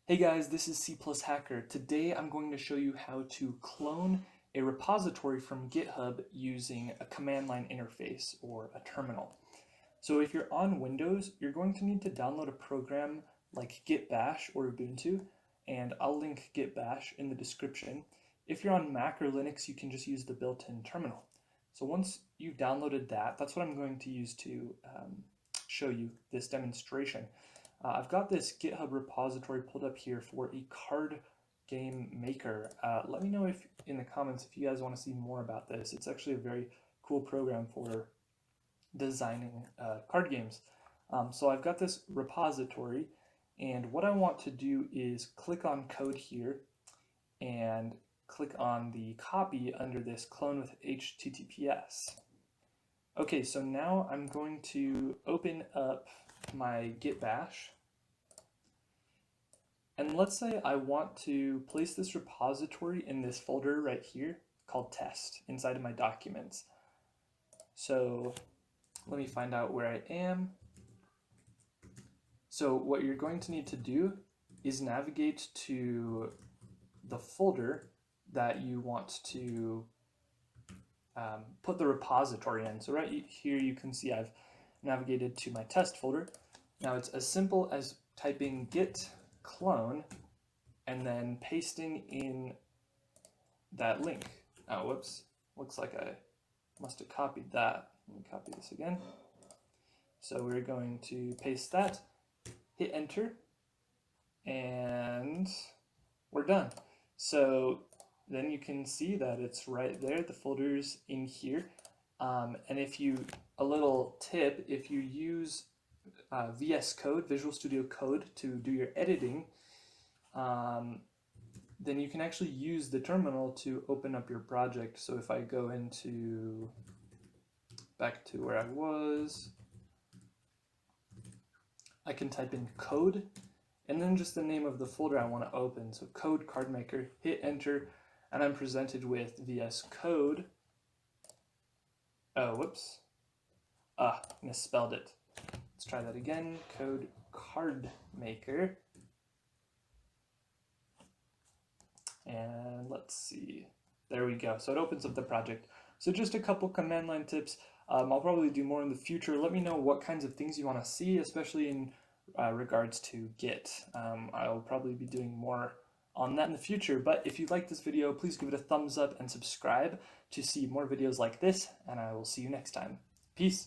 Hey guys, this is C+ Hacker. Today I'm going to show you how to clone a repository from GitHub using a command line interface or a terminal. So if you're on Windows, you're going to need to download a program like Git Bash or Ubuntu, and I'll link Git Bash in the description. If you're on Mac or Linux, you can just use the built-in terminal. So once you've downloaded that, that's what I'm going to use to show you this demonstration. I've got this GitHub repository pulled up here for a card game maker. Let me know if in the comments if you guys want to see more about this. It's actually a very cool program for designing card games. So I've got this repository, and what I want to do is click on code here and click on the copy under this clone with HTTPS. Okay, so now I'm going to open up my Git Bash. And let's say I want to place this repository in this folder right here called test inside of my documents. So let me find out where I am. So what you're going to need to do is navigate to the folder that you want to put the repository in. So right here you can see I've navigated to my test folder. Now it's as simple as typing git clone and then pasting in that link. Oh, whoops, looks like I must have copied that. Let me copy this again. So we're going to paste that, hit enter, and we're done. So then you can see that it's right there, the folder's in here. And a little tip, if you use VS Code, Visual Studio Code, to do your editing, then you can actually use the terminal to open up your project. So if I go back to where I was, I can type in code and then just the name of the folder I want to open. So code card maker, hit enter, and I'm presented with VS Code. Oh, whoops. Misspelled it. Let's try that again. Code card maker. And let's see. There we go. So it opens up the project. So just a couple command line tips. I'll probably do more in the future. Let me know what kinds of things you want to see, especially in regards to Git. I'll probably be doing more on that in the future. But if you like this video, please give it a thumbs up and subscribe to see more videos like this. And I will see you next time. Peace.